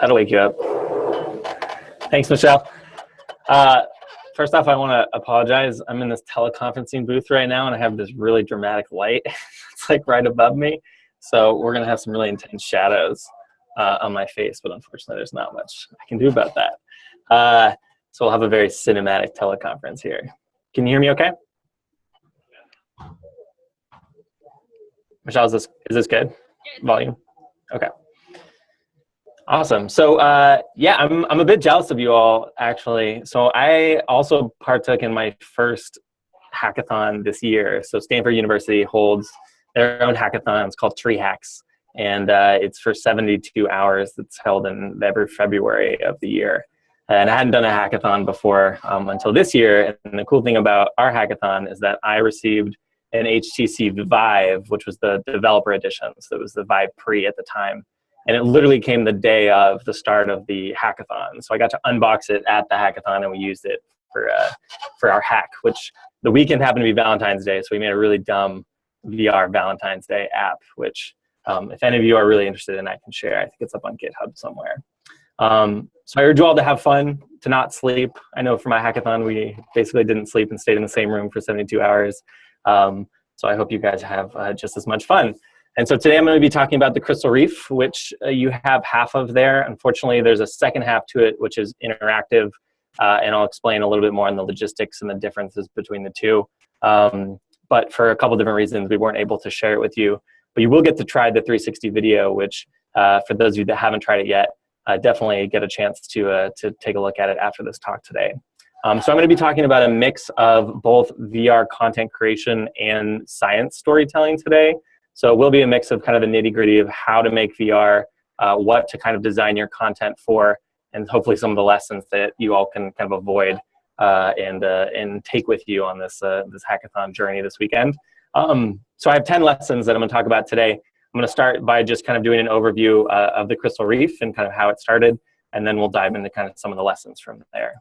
That'll wake you up. Thanks, Michelle. First off, I want to apologize. I'm in this teleconferencing booth right now, and I have this really dramatic light. It's like right above me. So we're going to have some really intense shadows on my face, but unfortunately, there's not much I can do about that. So we'll have a very cinematic teleconference here. Can you hear me okay? Michelle, is this good? Volume? Okay. Awesome. So yeah, I'm a bit jealous of you all, actually. So I also partook in my first hackathon this year. So Stanford University holds their own hackathon. It's called Tree Hacks, and it's for 72 hours. It's held in every February of the year. And I hadn't done a hackathon before until this year. And the cool thing about our hackathon is that I received an HTC Vive, which was the developer edition. So it was the Vive Pre at the time. And it literally came the day of the start of the hackathon. So I got to unbox it at the hackathon, and we used it for our hack, which the weekend happened to be Valentine's Day. So we made a really dumb VR Valentine's Day app, which if any of you are really interested in, I can share. I think it's up on GitHub somewhere. So I urge you all to have fun, to not sleep. I know for my hackathon, we basically didn't sleep and stayed in the same room for 72 hours. So I hope you guys have just as much fun. And so today I'm going to be talking about the Crystal Reef, which you have half of there. Unfortunately, there's a second half to it, which is interactive. And I'll explain a little bit more on the logistics and the differences between the two. But for a couple different reasons, we weren't able to share it with you. But you will get to try the 360 video, which for those of you that haven't tried it yet, definitely get a chance to take a look at it after this talk today. So I'm going to be talking about a mix of both VR content creation and science storytelling today. So it will be a mix of kind of the nitty-gritty of how to make VR, what to kind of design your content for, and hopefully some of the lessons that you all can kind of avoid and take with you on this hackathon journey this weekend. So I have 10 lessons that I'm going to talk about today. I'm going to start by just kind of doing an overview of the Crystal Reef and kind of how it started, and then we'll dive into kind of some of the lessons from there.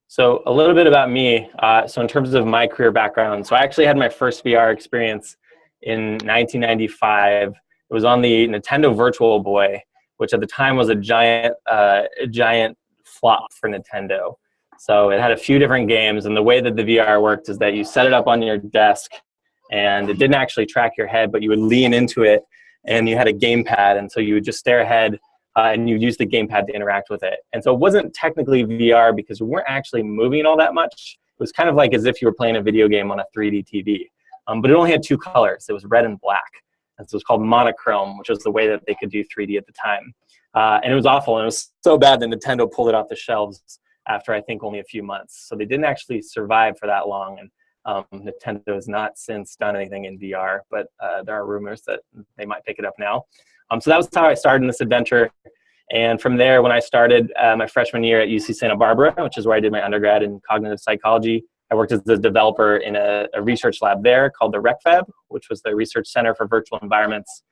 So a little bit about me. So in terms of my career background, so I actually had my first VR experience in 1995. It was on the Nintendo Virtual Boy, which at the time was a giant flop for Nintendo. So it had a few different games, and the way that the VR worked is that you set it up on your desk, and it didn't actually track your head, but you would lean into it, and you had a gamepad, and so you would just stare ahead, and you'd use the gamepad to interact with it. And so it wasn't technically VR because we weren't actually moving all that much. It was kind of like as if you were playing a video game on a 3D TV. But it only had two colors. It was red and black. And so it was called monochrome, which was the way that they could do 3D at the time. And it was awful. And it was so bad that Nintendo pulled it off the shelves after, I think, only a few months. So they didn't actually survive for that long. And Nintendo has not since done anything in VR, but there are rumors that they might pick it up now. So that was how I started in this adventure. And from there, when I started my freshman year at UC Santa Barbara, which is where I did my undergrad in cognitive psychology, I worked as a developer in a research lab there called the RecFab, which was the Research Center for Virtual Environments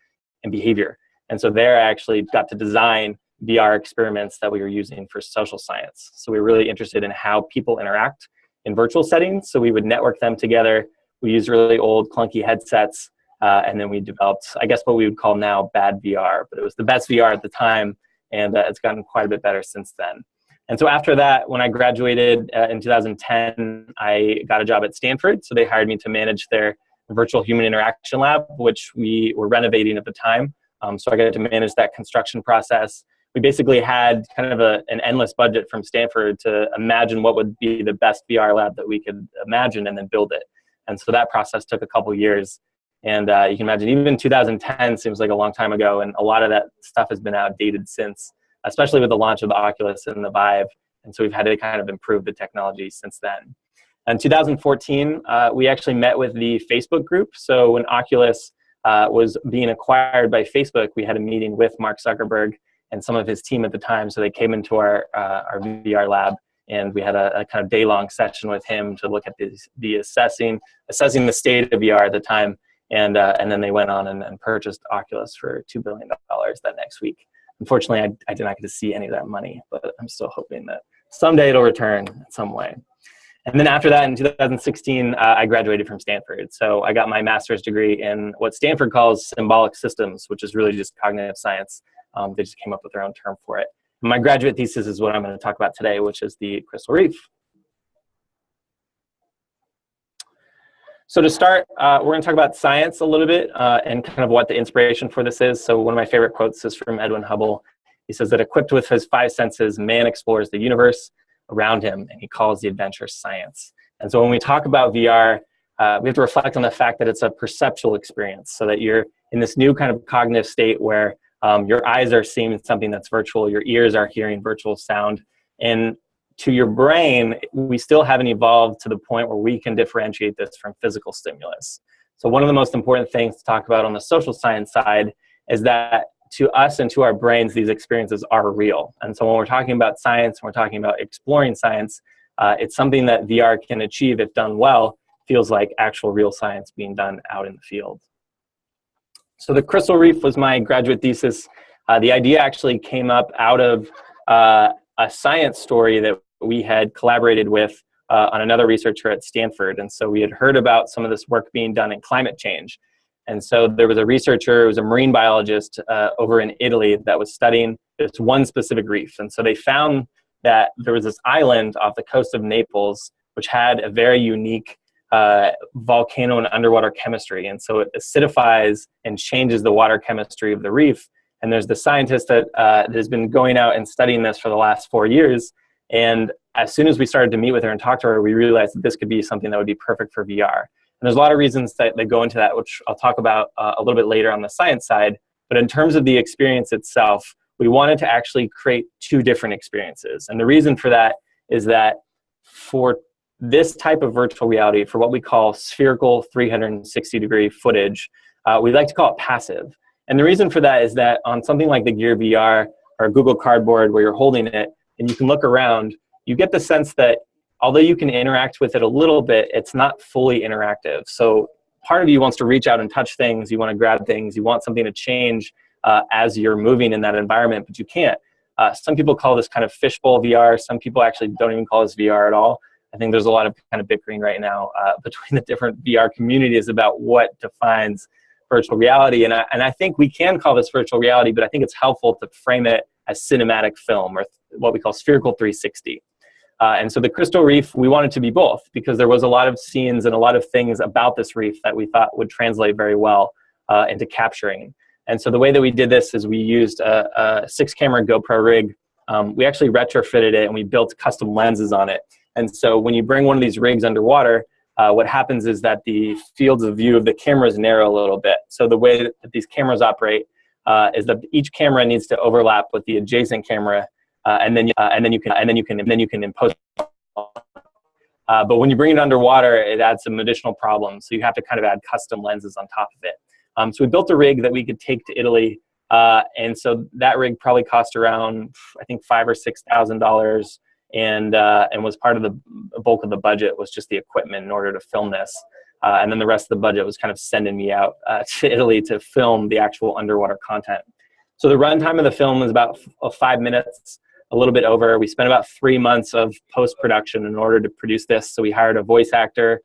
and Behavior. And so there I actually got to design VR experiments that we were using for social science. So we were really interested in how people interact in virtual settings. So we would network them together. We used really old clunky headsets. And then we developed, I guess, what we would call now bad VR, but it was the best VR at the time, and it's gotten quite a bit better since then. And so after that, when I graduated in 2010, I got a job at Stanford. So they hired me to manage their virtual human interaction lab, which we were renovating at the time. So I got to manage that construction process. We basically had kind of an endless budget from Stanford to imagine what would be the best VR lab that we could imagine and then build it. And so that process took a couple years. And you can imagine even 2010 seems like a long time ago, and a lot of that stuff has been outdated since, especially with the launch of the Oculus and the Vive. And so we've had to kind of improve the technology since then. In 2014, we actually met with the Facebook group. So when Oculus was being acquired by Facebook, we had a meeting with Mark Zuckerberg and some of his team at the time. So they came into our VR lab, and we had a kind of day-long session with him to look at the assessing the state of VR at the time. And then they went on and purchased Oculus for $2 billion that next week. Unfortunately, I did not get to see any of that money, but I'm still hoping that someday it'll return in some way. And then after that, in 2016, I graduated from Stanford. So I got my master's degree in what Stanford calls symbolic systems, which is really just cognitive science. They just came up with their own term for it. And my graduate thesis is what I'm going to talk about today, which is the crystal reef. So to start, we're going to talk about science a little bit and kind of what the inspiration for this is. So one of my favorite quotes is from Edwin Hubble. He says that equipped with his 5 senses, man explores the universe around him, and he calls the adventure science. And so when we talk about VR, we have to reflect on the fact that it's a perceptual experience, so that you're in this new kind of cognitive state where your eyes are seeing something that's virtual, your ears are hearing virtual sound, and to your brain, we still haven't evolved to the point where we can differentiate this from physical stimulus. So one of the most important things to talk about on the social science side is that to us and to our brains, these experiences are real. And so when we're talking about science, when we're talking about exploring science, it's something that VR can achieve if done well, feels like actual real science being done out in the field. So the crystal reef was my graduate thesis. The idea actually came up out of a science story that we had collaborated with on another researcher at Stanford. And so we had heard about some of this work being done in climate change. And so there was a researcher, it was a marine biologist over in Italy that was studying this one specific reef. And so they found that there was this island off the coast of Naples, which had a very unique volcano and underwater chemistry. And so it acidifies and changes the water chemistry of the reef. And there's the scientist that has been going out and studying this for the last 4 years. And as soon as we started to meet with her and talk to her, we realized that this could be something that would be perfect for VR. And there's a lot of reasons that go into that, which I'll talk about a little bit later on the science side. But in terms of the experience itself, we wanted to actually create 2 different experiences. And the reason for that is that for this type of virtual reality, for what we call spherical 360-degree footage, we like to call it passive. And the reason for that is that on something like the Gear VR or Google Cardboard where you're holding it and you can look around, you get the sense that although you can interact with it a little bit, it's not fully interactive. So part of you wants to reach out and touch things, you want to grab things, you want something to change as you're moving in that environment, but you can't. Some people call this kind of fishbowl VR. Some people actually don't even call this VR at all. I think there's a lot of kind of bickering right now between the different VR communities about what defines virtual reality. And I think we can call this virtual reality, but I think it's helpful to frame it as cinematic film, or what we call spherical 360. And so the crystal reef, we wanted to be both because there was a lot of scenes and a lot of things about this reef that we thought would translate very well into capturing. And so the way that we did this is we used a 6-camera GoPro rig. We actually retrofitted it and we built custom lenses on it. And so when you bring one of these rigs underwater, what happens is that the fields of view of the cameras narrow a little bit. So the way that these cameras operate is that each camera needs to overlap with the adjacent camera, and then you can impose. But when you bring it underwater, it adds some additional problems. So you have to kind of add custom lenses on top of it. So we built a rig that we could take to Italy, and so that rig probably cost around, I think, $5,000 or $6,000. And was part of the bulk of the budget was just the equipment in order to film this. And then the rest of the budget was kind of sending me out to Italy to film the actual underwater content. So the runtime of the film is about 5 minutes, a little bit over. We spent about 3 months of post-production in order to produce this. So we hired a voice actor,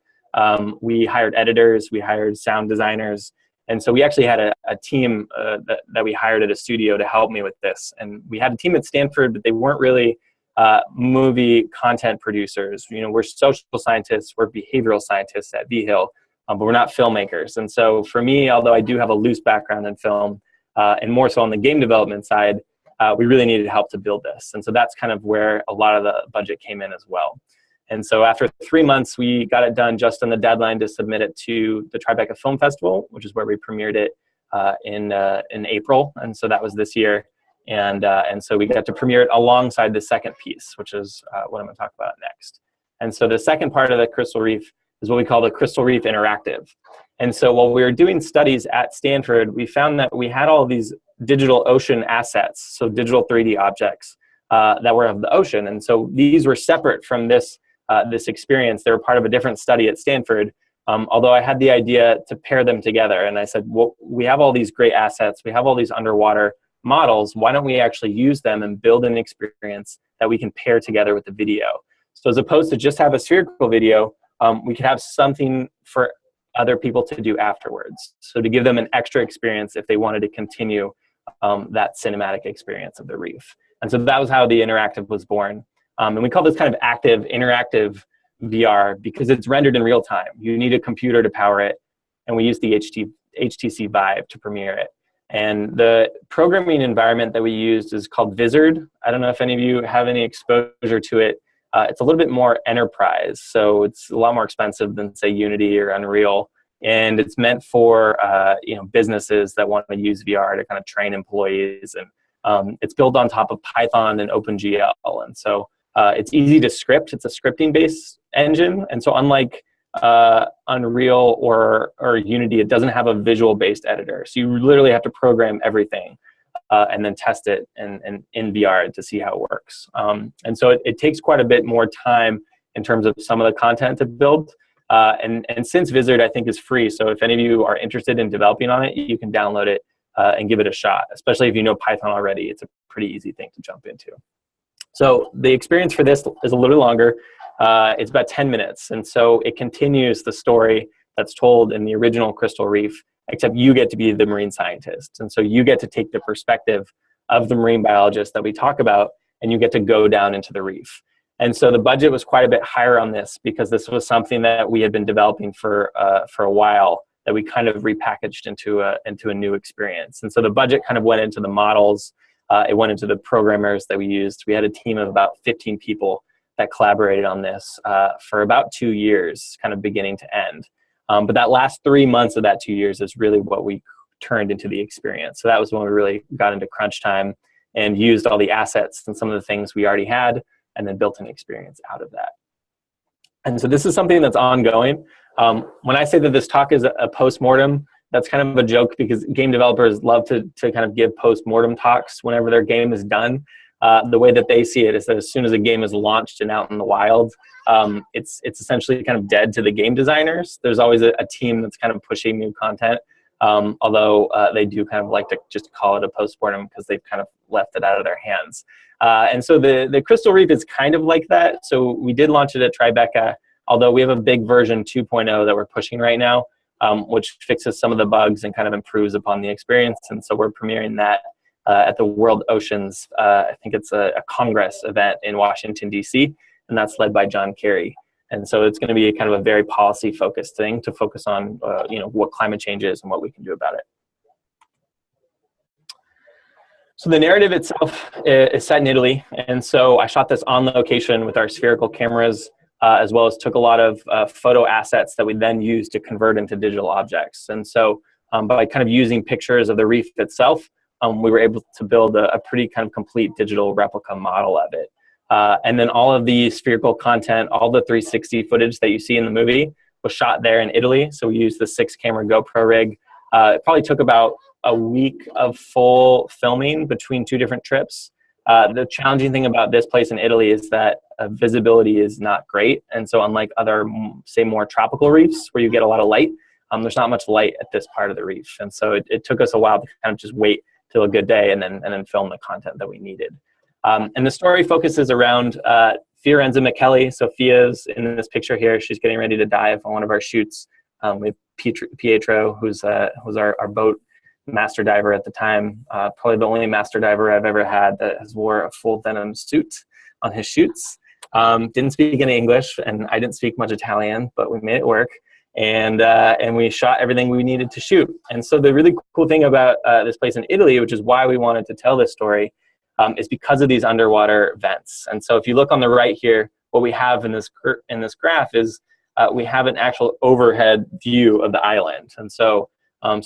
we hired editors, we hired sound designers. And so we actually had a team that we hired at a studio to help me with this. And we had a team at Stanford, but they weren't really movie content producers. You know, we're social scientists, we're behavioral scientists at V-Hill, but we're not filmmakers. And so for me, although I do have a loose background in film, and more so on the game development side, we really needed help to build this. And so that's kind of where a lot of the budget came in as well. And so after 3 months, we got it done just on the deadline to submit it to the Tribeca Film Festival, which is where we premiered it in April. And so that was this year. And so we got to premiere it alongside the second piece, which is what I'm going to talk about next. And so the second part of the Crystal Reef is what we call the Crystal Reef Interactive. And so while we were doing studies at Stanford, we found that we had all these digital ocean assets, so digital 3D objects that were of the ocean. And so these were separate from this experience. They were part of a different study at Stanford, although I had the idea to pair them together. And I said, well, we have all these great assets. We have all these underwater models. Why don't we actually use them and build an experience that we can pair together with the video? So as opposed to just have a spherical video, we could have something for other people to do afterwards. So to give them an extra experience if they wanted to continue that cinematic experience of the reef. And so that was how the interactive was born. And we call this kind of active, interactive VR because it's rendered in real time. You need a computer to power it, and we use the HTC Vive to premiere it. And the programming environment that we used is called Vizard. I don't know if any of you have any exposure to it. It's a little bit more enterprise, so it's a lot more expensive than, say, Unity or Unreal. And it's meant for businesses that want to use VR to kind of train employees. And it's built on top of Python and OpenGL. And so it's easy to script. It's a scripting-based engine. And so unlike Unreal or Unity, it doesn't have a visual-based editor. So you literally have to program everything and then test it in VR to see how it works. And so it takes quite a bit more time in terms of some of the content to build. And since Vizard, I think, is free, so if any of you are interested in developing on it, you can download it and give it a shot, especially if you know Python already. It's a pretty easy thing to jump into. So the experience for this is a little longer. It's about 10 minutes, and so it continues the story that's told in the original Crystal Reef, except you get to be the marine scientist. And so you get to take the perspective of the marine biologist that we talk about, and you get to go down into the reef. And so the budget was quite a bit higher on this because this was something that we had been developing for a while that we kind of repackaged into a new experience. And so the budget kind of went into the models. It went into the programmers that we used. We had a team of about 15 people that collaborated on this for about 2 years, kind of beginning to end. But that last 3 months of that 2 years is really what we turned into the experience. So that was when we really got into crunch time and used all the assets and some of the things we already had, and then built an experience out of that. And so this is something that's ongoing. When I say that this talk is a post-mortem, that's kind of a joke because game developers love to kind of give post-mortem talks whenever their game is done. The way that they see it is that as soon as a game is launched and out in the wild, it's essentially kind of dead to the game designers. There's always a team that's kind of pushing new content, although they do kind of like to just call it a post-mortem because they've kind of left it out of their hands. And so the Crystal Reef is kind of like that. So we did launch it at Tribeca, although we have a big version 2.0 that we're pushing right now, which fixes some of the bugs and kind of improves upon the experience. And so we're premiering that at the World Oceans. I think it's a Congress event in Washington, D.C., and that's led by John Kerry. And so it's going to be kind of a very policy-focused thing to focus on what climate change is and what we can do about it. So the narrative itself is set in Italy, and so I shot this on location with our spherical cameras, as well as took a lot of photo assets that we then used to convert into digital objects. And so by kind of using pictures of the reef itself, we were able to build a pretty kind of complete digital replica model of it. And then all of the spherical content, all the 360 footage that you see in the movie was shot there in Italy. So we used the 6-camera GoPro rig. It probably took about a week of full filming between 2 different trips. The challenging thing about this place in Italy is that visibility is not great. And so unlike other, say, more tropical reefs where you get a lot of light, there's not much light at this part of the reef. And so it took us a while to kind of just wait till a good day and then film the content that we needed. And the story focuses around Fiorenza McKelly. So Fia's in this picture here. She's getting ready to dive on one of our shoots. We have Pietro, who's our boat master diver at the time, probably the only master diver I've ever had that has wore a full denim suit on his shoots. Didn't speak any English, and I didn't speak much Italian, but we made it work. And we shot everything we needed to shoot. And so the really cool thing about this place in Italy, which is why we wanted to tell this story, is because of these underwater vents. And so if you look on the right here, what we have in this graph is we have an actual overhead view of the island. And so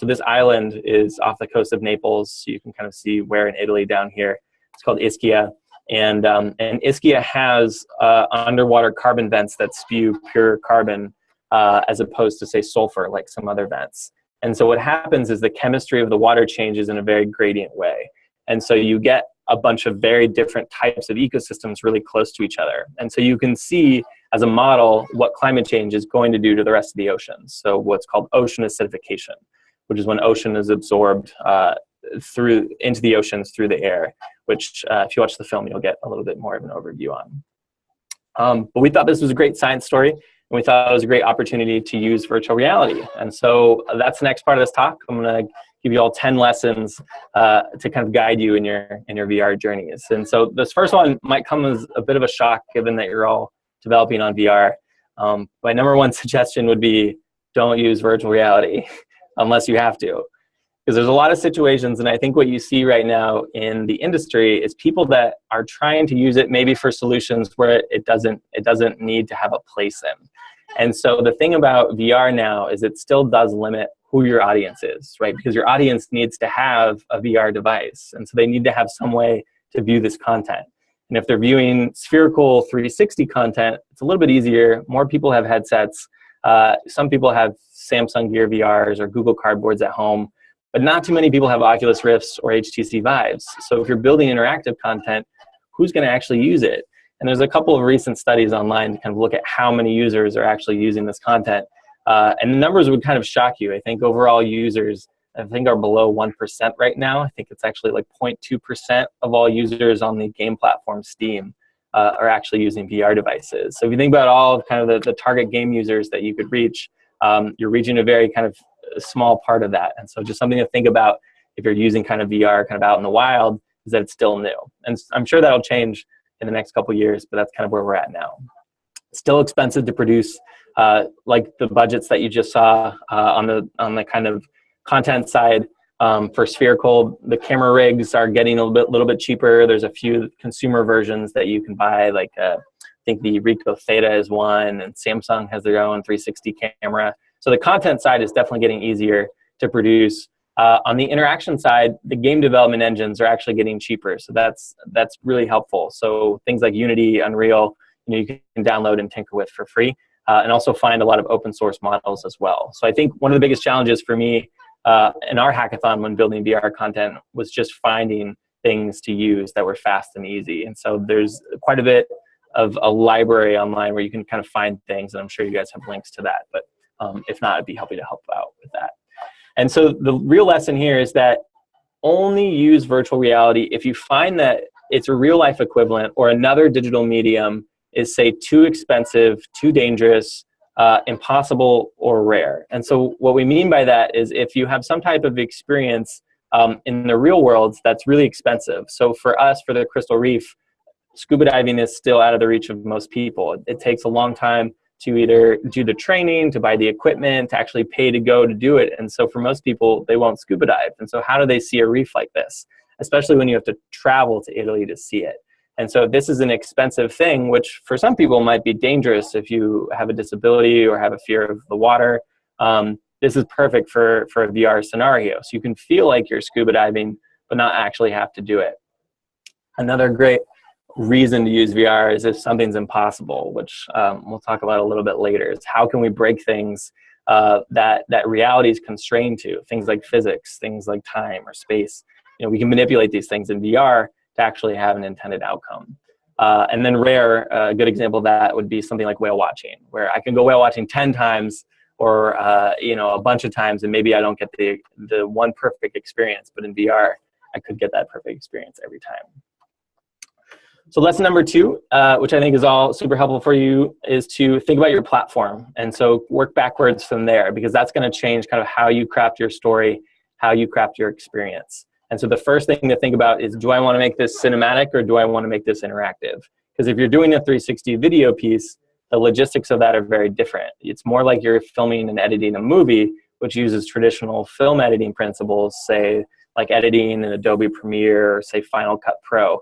this island is off the coast of Naples. So you can kind of see where in Italy down here. It's called Ischia. And Ischia has underwater carbon vents that spew pure carbon as opposed to, say, sulfur, like some other vents. And so what happens is the chemistry of the water changes in a very gradient way. And so you get a bunch of very different types of ecosystems really close to each other. And so you can see as a model what climate change is going to do to the rest of the oceans. So what's called ocean acidification, which is when ocean is absorbed into the oceans through the air, which if you watch the film, you'll get a little bit more of an overview on. But we thought this was a great science story, and we thought it was a great opportunity to use virtual reality. And so that's the next part of this talk. I'm going to give you all 10 lessons to kind of guide you in your VR journeys. And so this first one might come as a bit of a shock, given that you're all developing on VR. My number one suggestion would be don't use virtual reality unless you have to. Because there's a lot of situations, and I think what you see right now in the industry is people that are trying to use it maybe for solutions where it doesn't need to have a place in. And so the thing about VR now is it still does limit who your audience is, right? Because your audience needs to have a VR device, and so they need to have some way to view this content. And if they're viewing spherical 360 content, it's a little bit easier. More people have headsets. Some people have Samsung Gear VRs or Google Cardboards at home. But not too many people have Oculus Rifts or HTC Vives. So if you're building interactive content, who's going to actually use it? And there's a couple of recent studies online to kind of look at how many users are actually using this content. And the numbers would kind of shock you. I think overall users, I think, are below 1% right now. I think it's actually like 0.2% of all users on the game platform Steam are actually using VR devices. So if you think about all of kind of the target game users that you could reach, you're reaching a very kind of a small part of that. And so just something to think about if you're using kind of VR kind of out in the wild is that it's still new. And I'm sure that'll change in the next couple of years, but that's kind of where we're at now. It's still expensive to produce, like the budgets that you just saw on the kind of content side. For spherical, the camera rigs are getting a little bit cheaper. There's a few consumer versions that you can buy, like I think the Ricoh Theta is one, and Samsung has their own 360 camera. So the content side is definitely getting easier to produce. On the interaction side, the game development engines are actually getting cheaper. So that's really helpful. So things like Unity, Unreal, you can download and tinker with for free, and also find a lot of open source models as well. So I think one of the biggest challenges for me in our hackathon when building VR content was just finding things to use that were fast and easy. And so there's quite a bit of a library online where you can kind of find things, and I'm sure you guys have links to that. But if not, I'd be happy to help out with that. And so the real lesson here is that only use virtual reality if you find that it's a real life equivalent or another digital medium is, say, too expensive, too dangerous, impossible, or rare. And so what we mean by that is if you have some type of experience in the real world that's really expensive. So for us, for the Crystal Reef, scuba diving is still out of the reach of most people. It takes a long time to either do the training, to buy the equipment, to actually pay to go to do it. And so for most people, they won't scuba dive. And so how do they see a reef like this? Especially when you have to travel to Italy to see it. And so this is an expensive thing, which for some people might be dangerous if you have a disability or have a fear of the water. This is perfect for a VR scenario. So you can feel like you're scuba diving, but not actually have to do it. Another great reason to use VR is if something's impossible, which we'll talk about a little bit later. Is how can we break things that reality is constrained to, things like physics, things like time or space. We can manipulate these things in VR to actually have an intended outcome. And then rare, a good example of that would be something like whale watching, where I can go whale watching 10 times or a bunch of times, and maybe I don't get the one perfect experience, but in VR, I could get that perfect experience every time. So lesson number 2, which I think is all super helpful for you, is to think about your platform. And so work backwards from there, because that's going to change kind of how you craft your story, how you craft your experience. And so the first thing to think about is, do I want to make this cinematic or do I want to make this interactive? Because if you're doing a 360 video piece, the logistics of that are very different. It's more like you're filming and editing a movie, which uses traditional film editing principles, say like editing in Adobe Premiere or say Final Cut Pro.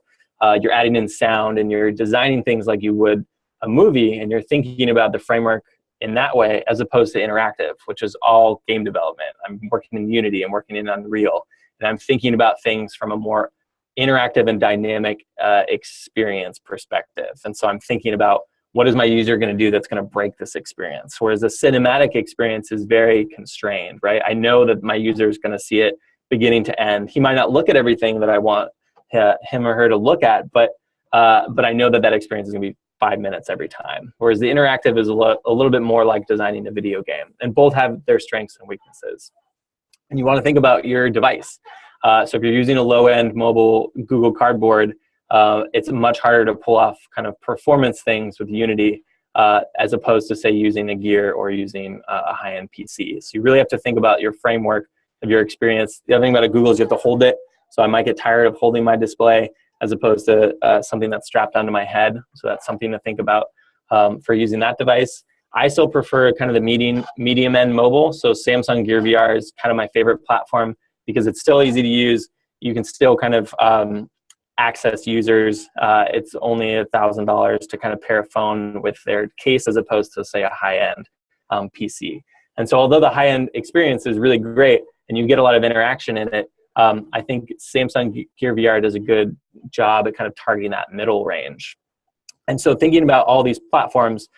You're adding in sound and you're designing things like you would a movie, and you're thinking about the framework in that way as opposed to interactive, which is all game development. I'm working in Unity, I'm working in Unreal, and I'm thinking about things from a more interactive and dynamic experience perspective. And so I'm thinking about, what is my user going to do that's going to break this experience? Whereas a cinematic experience is very constrained, right? I know that my user is going to see it beginning to end. He might not look at everything that I want him or her to look at, but I know that experience is going to be 5 minutes every time. Whereas the interactive is a little bit more like designing a video game, and both have their strengths and weaknesses. And you want to think about your device. So if you're using a low-end mobile Google Cardboard, it's much harder to pull off kind of performance things with Unity as opposed to, say, using a gear or using a high-end PC. So you really have to think about your framework of your experience. The other thing about a Google is you have to hold it. So I might get tired of holding my display as opposed to something that's strapped onto my head. So that's something to think about for using that device. I still prefer kind of the medium end mobile. So Samsung Gear VR is kind of my favorite platform because it's still easy to use. You can still kind of access users. It's only $1,000 to kind of pair a phone with their case as opposed to, say, a high-end PC. And so although the high-end experience is really great and you get a lot of interaction in it, I think Samsung Gear VR does a good job at kind of targeting that middle range. And so thinking about all these platforms,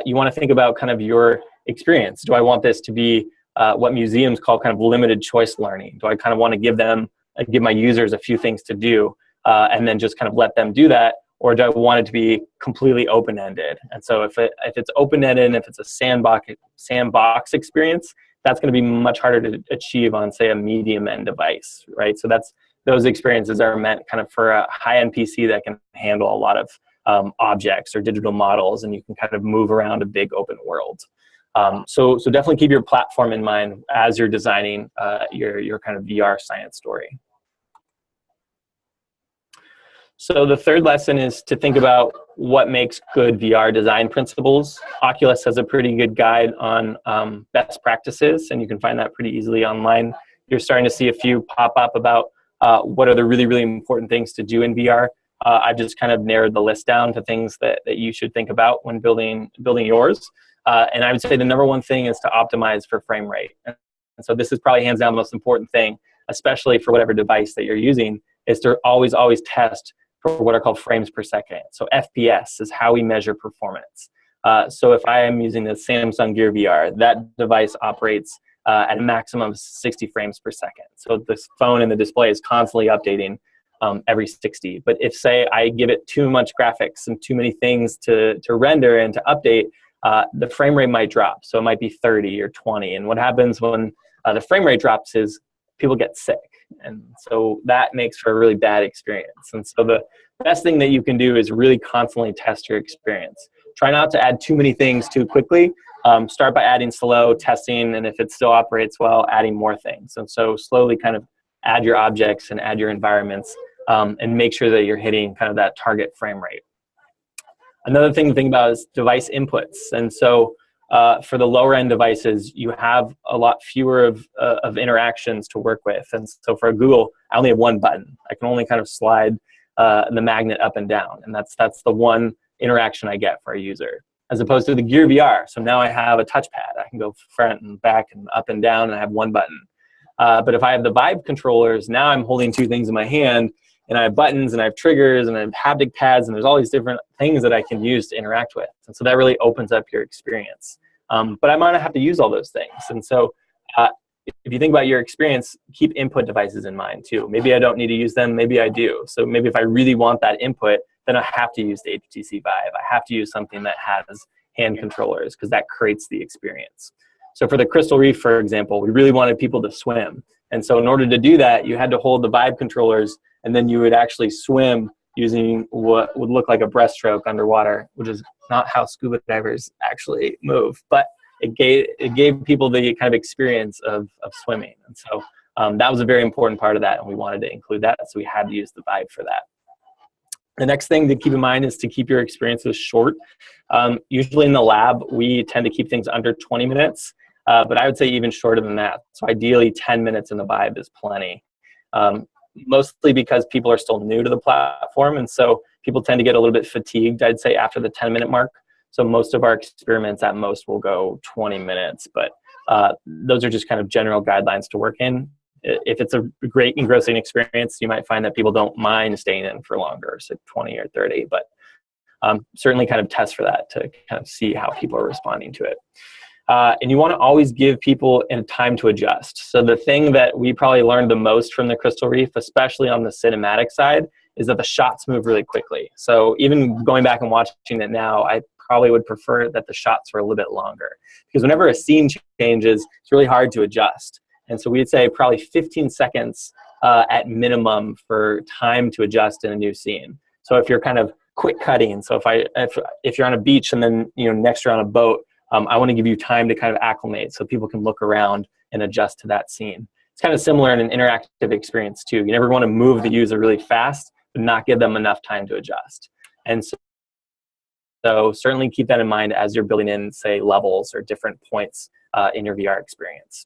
you want to think about kind of your experience. Do I want this to be what museums call kind of limited choice learning? Do I kind of want to give my users a few things to do and then just kind of let them do that? Or do I want it to be completely open-ended? And so if it's open-ended and if it's a sandbox experience, that's going to be much harder to achieve on, say, a medium-end device, right? So those experiences are meant kind of for a high-end PC that can handle a lot of objects or digital models, and you can kind of move around a big open world. So definitely keep your platform in mind as you're designing your kind of VR science story. So the third lesson is to think about what makes good VR design principles. Oculus has a pretty good guide on best practices, and you can find that pretty easily online. You're starting to see a few pop up about what are the really, really important things to do in VR. I've just kind of narrowed the list down to things that you should think about when building yours. And I would say the number one thing is to optimize for frame rate. And so this is probably hands down the most important thing, especially for whatever device that you're using, is to always test for what are called frames per second. So FPS is how we measure performance. So if I am using the Samsung Gear VR, that device operates at a maximum of 60 frames per second. So this phone and the display is constantly updating every 60. But if, say, I give it too much graphics and too many things to render and to update, the frame rate might drop. So it might be 30 or 20. And what happens when the frame rate drops is people get sick. And so that makes for a really bad experience. And so the best thing that you can do is really constantly test your experience. Try not to add too many things too quickly. Start by adding slow, testing, and if it still operates well, adding more things. And so slowly kind of add your objects and add your environments and make sure that you're hitting kind of that target frame rate. Another thing to think about is device inputs. And so for the lower end devices, you have a lot fewer of interactions to work with. And so for a Google, I only have one button. I can only kind of slide the magnet up and down. And that's the one interaction I get for a user, as opposed to the Gear VR. So now I have a touchpad. I can go front and back and up and down, and I have one button. But if I have the Vive controllers, now I'm holding two things in my hand, and I have buttons, and I have triggers, and I have haptic pads, and there's all these different things that I can use to interact with. And so that really opens up your experience. But I might not have to use all those things. And so if you think about your experience, keep input devices in mind too. Maybe I don't need to use them, maybe I do. So maybe if I really want that input, then I have to use the HTC Vive. I have to use something that has hand controllers because that creates the experience. So for the Crystal Reef, for example, we really wanted people to swim. And so in order to do that, you had to hold the Vive controllers, and then you would actually swim using what would look like a breaststroke underwater, which is not how scuba divers actually move. But it gave people the kind of experience of swimming. And so that was a very important part of that, and we wanted to include that, so we had to use the Vive for that. The next thing to keep in mind is to keep your experiences short. Usually in the lab, we tend to keep things under 20 minutes, but I would say even shorter than that. So ideally 10 minutes in the Vive is plenty. Mostly because people are still new to the platform, and so people tend to get a little bit fatigued, I'd say, after the 10-minute mark. So most of our experiments at most will go 20 minutes, but those are just kind of general guidelines to work in. If it's a great engrossing experience, you might find that people don't mind staying in for longer, so 20 or 30, but certainly kind of test for that to kind of see how people are responding to it. And you want to always give people time to adjust. So the thing that we probably learned the most from the Crystal Reef, especially on the cinematic side, is that the shots move really quickly. So even going back and watching it now, I probably would prefer that the shots were a little bit longer. Because whenever a scene changes, it's really hard to adjust. And so we'd say probably 15 seconds at minimum for time to adjust in a new scene. So if you're kind of quick cutting, so if you're on a beach and then next you're on a boat, I want to give you time to kind of acclimate so people can look around and adjust to that scene. It's kind of similar in an interactive experience too. You never want to move the user really fast, but not give them enough time to adjust. And so certainly keep that in mind as you're building in, say, levels or different points in your VR experience.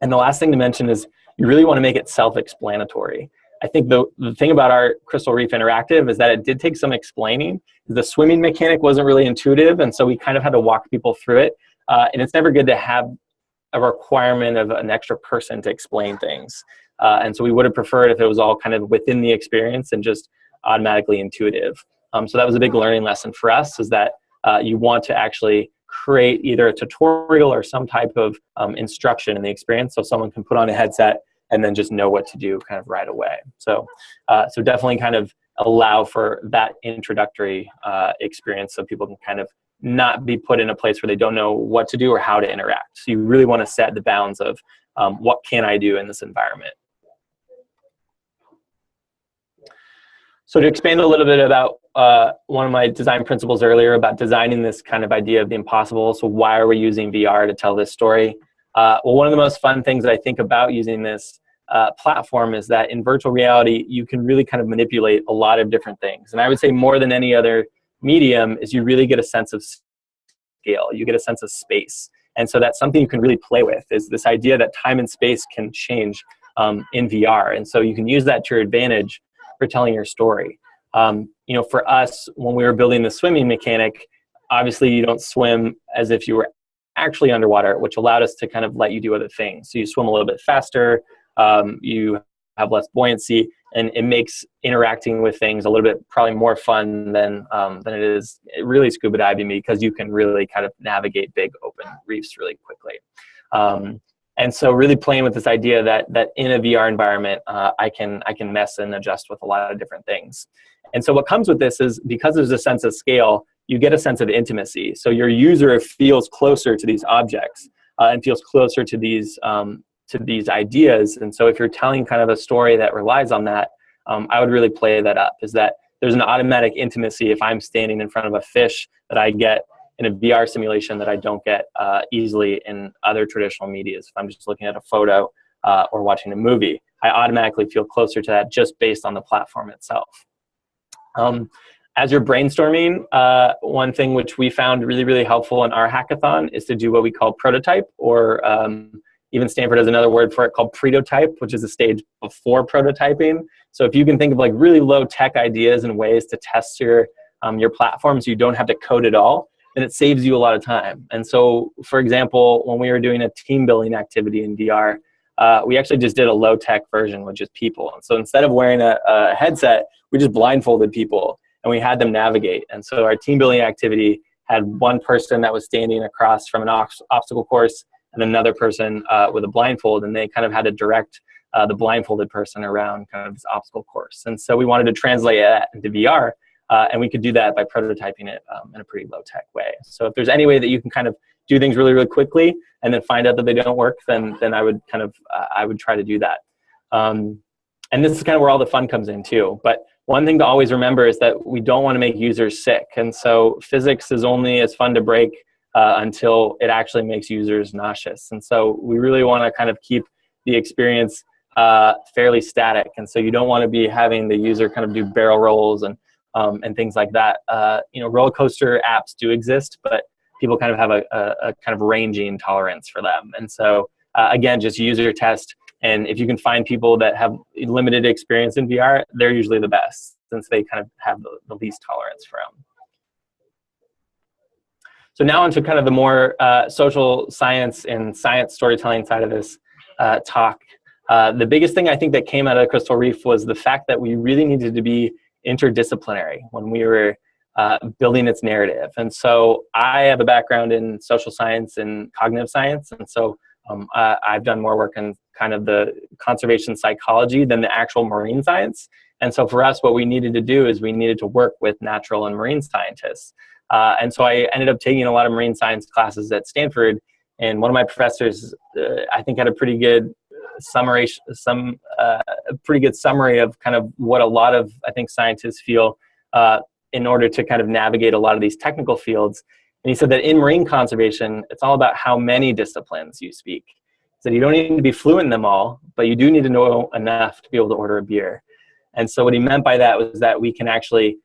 And the last thing to mention is you really want to make it self-explanatory. I think the thing about our Crystal Reef Interactive is that it did take some explaining. The swimming mechanic wasn't really intuitive, and so we kind of had to walk people through it. And it's never good to have a requirement of an extra person to explain things. And so we would have preferred if it was all kind of within the experience and just automatically intuitive. So that was a big learning lesson for us, is that you want to actually create either a tutorial or some type of instruction in the experience so someone can put on a headset and then just know what to do kind of right away. So definitely kind of allow for that introductory experience so people can kind of not be put in a place where they don't know what to do or how to interact. So you really want to set the bounds of what can I do in this environment. So to expand a little bit about one of my design principles earlier about designing this kind of idea of the impossible. So why are we using VR to tell this story? Well, one of the most fun things I think about using this platform is that in virtual reality, you can really kind of manipulate a lot of different things. And I would say more than any other medium is you really get a sense of scale. You get a sense of space. And so that's something you can really play with, is this idea that time and space can change in VR. And so you can use that to your advantage for telling your story. For us, when we were building the swimming mechanic, obviously you don't swim as if you were actually underwater, which allowed us to kind of let you do other things. So you swim a little bit faster, you have less buoyancy, and it makes interacting with things a little bit probably more fun than it is really scuba diving, because you can really kind of navigate big open reefs really quickly. And so really playing with this idea that in a VR environment, I can mess and adjust with a lot of different things. And so what comes with this is, because there's a sense of scale, you get a sense of intimacy. So your user feels closer to these objects and feels closer to these ideas. And so if you're telling kind of a story that relies on that, I would really play that up, is that there's an automatic intimacy if I'm standing in front of a fish that I get in a VR simulation that I don't get easily in other traditional media. If I'm just looking at a photo or watching a movie, I automatically feel closer to that just based on the platform itself. As you're brainstorming, one thing which we found really, really helpful in our hackathon is to do what we call prototype, or even Stanford has another word for it called pretotype, which is a stage before prototyping. So if you can think of like really low tech ideas and ways to test your platform so you don't have to code it all, then it saves you a lot of time. And so, for example, when we were doing a team building activity in VR, we actually just did a low tech version with just people. And so instead of wearing a headset, we just blindfolded people and we had them navigate. And so our team building activity had one person that was standing across from an obstacle course and another person with a blindfold, and they kind of had to direct the blindfolded person around kind of this obstacle course. And so we wanted to translate that into VR, and we could do that by prototyping it in a pretty low-tech way. So if there's any way that you can kind of do things really, really quickly and then find out that they don't work, then I would kind of I would try to do that. And this is kind of where all the fun comes in too. But one thing to always remember is that we don't want to make users sick. And so physics is only as fun to break until it actually makes users nauseous. And so we really want to kind of keep the experience fairly static. And so you don't want to be having the user kind of do barrel rolls and things like that. Roller coaster apps do exist, but people kind of have a kind of ranging tolerance for them. And so again, just user test. And if you can find people that have limited experience in VR, they're usually the best, since they kind of have the least tolerance for them. So now onto kind of the more social science and science storytelling side of this talk. The biggest thing I think that came out of Crystal Reef was the fact that we really needed to be interdisciplinary when we were building its narrative. And so I have a background in social science and cognitive science, and so I've done more work in kind of the conservation psychology than the actual marine science. And so for us, what we needed to do is we needed to work with natural and marine scientists. And so I ended up taking a lot of marine science classes at Stanford, and one of my professors, I think, had a pretty good summary, a pretty good summary of kind of what a lot of, I think, scientists feel in order to kind of navigate a lot of these technical fields. And he said that in marine conservation, it's all about how many disciplines you speak. He said you don't need to be fluent in them all, but you do need to know enough to be able to order a beer. And so what he meant by that was that we can actually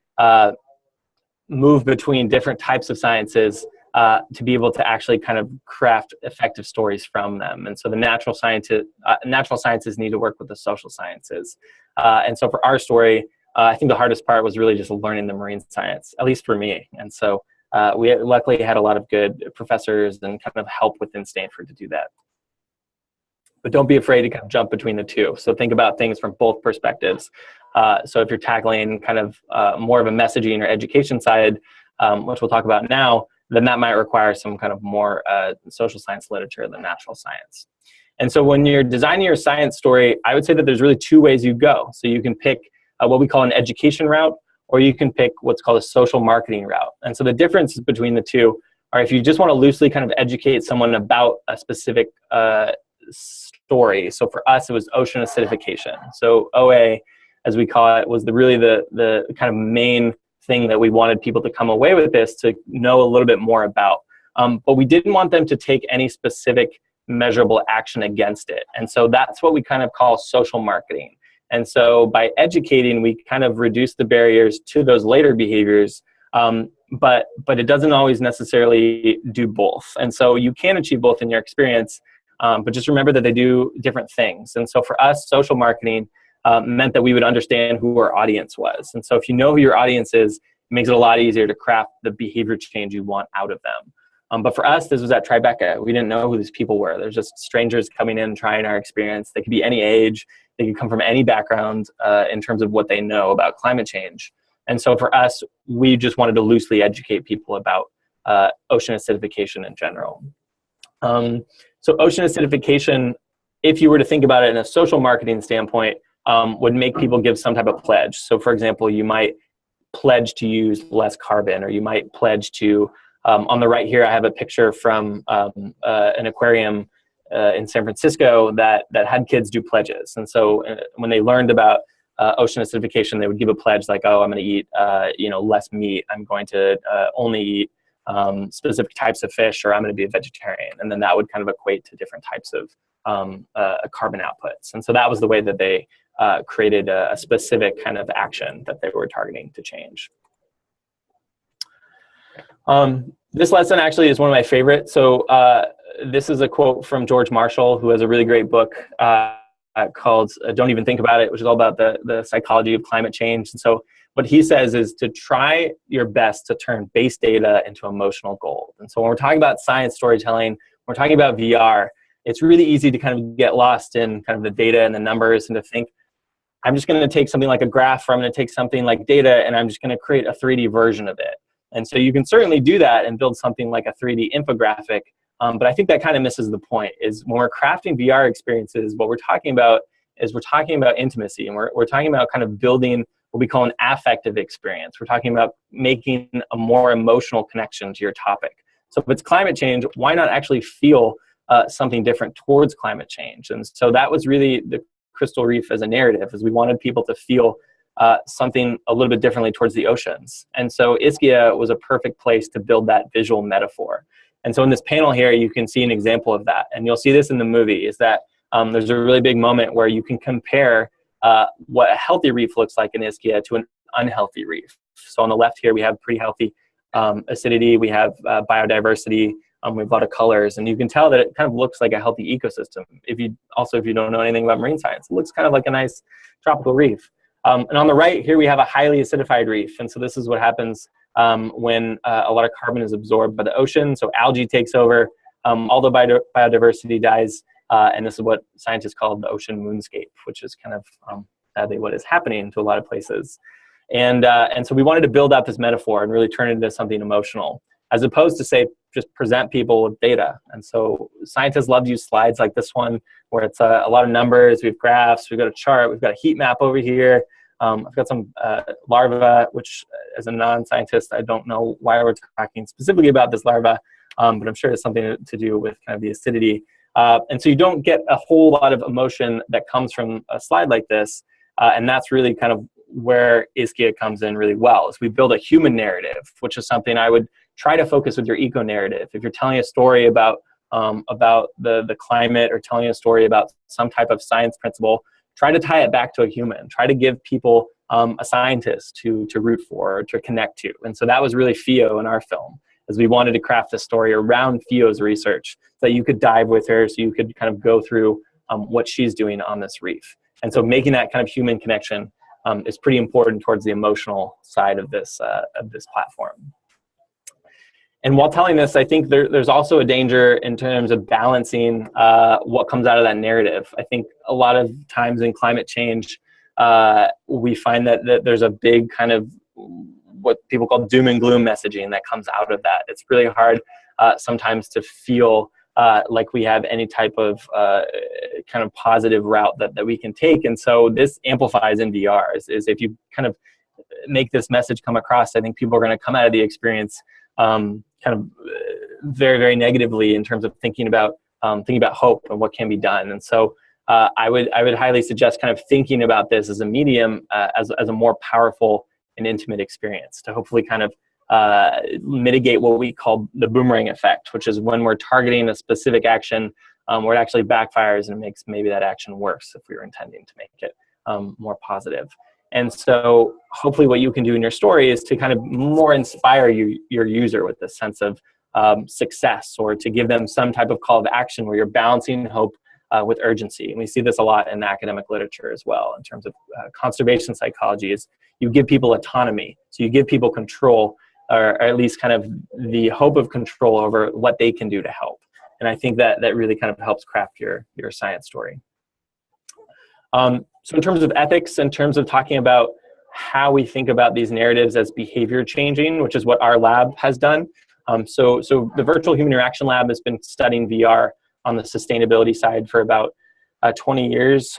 move between different types of sciences to be able to actually kind of craft effective stories from them. And so the natural sciences need to work with the social sciences. And so for our story, I think the hardest part was really just learning the marine science, at least for me. And so we luckily had a lot of good professors and kind of help within Stanford to do that. But don't be afraid to kind of jump between the two. So think about things from both perspectives. So if you're tackling kind of more of a messaging or education side, which we'll talk about now, then that might require some kind of more social science literature than natural science. And so when you're designing your science story, I would say that there's really two ways you go. So you can pick what we call an education route, or you can pick what's called a social marketing route. And so the differences between the two are if you just want to loosely kind of educate someone about a specific story. So for us, it was ocean acidification. So OA, as we call it, was really the kind of main thing that we wanted people to come away with this to know a little bit more about. But we didn't want them to take any specific measurable action against it. And so that's what we kind of call social marketing. And so by educating, we kind of reduce the barriers to those later behaviors, but it doesn't always necessarily do both. And so you can achieve both in your experience, but just remember that they do different things. And so for us, social marketing meant that we would understand who our audience was. And so if you know who your audience is, it makes it a lot easier to craft the behavior change you want out of them. But for us, this was at Tribeca. We didn't know who these people were. There's just strangers coming in, trying our experience. They could be any age. They could come from any background in terms of what they know about climate change. And so for us, we just wanted to loosely educate people about ocean acidification in general. So ocean acidification, if you were to think about it in a social marketing standpoint, would make people give some type of pledge. So for example, you might pledge to use less carbon, or you might pledge to, on the right here, I have a picture from an aquarium in San Francisco that had kids do pledges. And so when they learned about ocean acidification, they would give a pledge like, oh, I'm going to eat less meat. I'm going to only eat specific types of fish, or I'm going to be a vegetarian. And then that would kind of equate to different types of carbon outputs. And so that was the way that they created a specific kind of action that they were targeting to change. This lesson actually is one of my favorites. So this is a quote from George Marshall, who has a really great book called Don't Even Think About It, which is all about the psychology of climate change. And so what he says is to try your best to turn base data into emotional gold. And so when we're talking about science storytelling, we're talking about VR, it's really easy to kind of get lost in kind of the data and the numbers and to think, I'm just going to take something like a graph, or I'm going to take something like data, and I'm just going to create a 3D version of it. And so you can certainly do that and build something like a 3D infographic. But I think that kind of misses the point, is when we're crafting VR experiences, what we're talking about is we're talking about intimacy, and we're talking about kind of building what we call an affective experience. We're talking about making a more emotional connection to your topic. So if it's climate change, why not actually feel something different towards climate change? And so that was really the Crystal Reef as a narrative, is we wanted people to feel something a little bit differently towards the oceans. And so Ischia was a perfect place to build that visual metaphor. And so in this panel here, you can see an example of that. And you'll see this in the movie, is that there's a really big moment where you can compare what a healthy reef looks like in Ischia to an unhealthy reef. So on the left here, we have pretty healthy acidity, we have biodiversity, we have a lot of colors, and you can tell that it kind of looks like a healthy ecosystem. If you don't know anything about marine science, it looks kind of like a nice tropical reef. And on the right here, we have a highly acidified reef. And so this is what happens when a lot of carbon is absorbed by the ocean. So algae takes over, all the biodiversity dies, and this is what scientists call the ocean moonscape, which is kind of sadly what is happening to a lot of places. And so we wanted to build out this metaphor and really turn it into something emotional, as opposed to, say, just present people with data. And so scientists love to use slides like this one, where it's a lot of numbers, we have graphs, we've got a chart, we've got a heat map over here. I've got some larvae, which as a non-scientist, I don't know why we're talking specifically about this larva, but I'm sure it's something to do with kind of the acidity. And so you don't get a whole lot of emotion that comes from a slide like this. And that's really kind of where Iskia comes in really well, is we build a human narrative, which is something I would try to focus with your eco narrative. If you're telling a story about the climate, or telling a story about some type of science principle, try to tie it back to a human. Try to give people a scientist to root for or to connect to. And so that was really Fio in our film, as we wanted to craft a story around Fio's research so that you could dive with her, so you could kind of go through what she's doing on this reef. And so making that kind of human connection is pretty important towards the emotional side of this platform. And while telling this, I think there's also a danger in terms of balancing what comes out of that narrative. I think a lot of times in climate change, we find that there's a big kind of what people call doom and gloom messaging that comes out of that. It's really hard sometimes to feel like we have any type of kind of positive route that we can take. And so this amplifies in VR is if you kind of make this message come across, I think people are going to come out of the experience kind of very, very negatively in terms of thinking about hope and what can be done. And so I would highly suggest kind of thinking about this as a medium, as a more powerful and intimate experience, to hopefully kind of mitigate what we call the boomerang effect, which is when we're targeting a specific action where it actually backfires and makes maybe that action worse if we were intending to make it more positive. And so hopefully what you can do in your story is to kind of more inspire your user with this sense of success, or to give them some type of call of action where you're balancing hope with urgency. And we see this a lot in academic literature as well in terms of conservation psychology. Is you give people autonomy, so you give people control, or at least kind of the hope of control over what they can do to help. And I think that really kind of helps craft your science story. So in terms of ethics, in terms of talking about how we think about these narratives as behavior changing, which is what our lab has done. So the Virtual Human Interaction Lab has been studying VR on the sustainability side for about 20 years,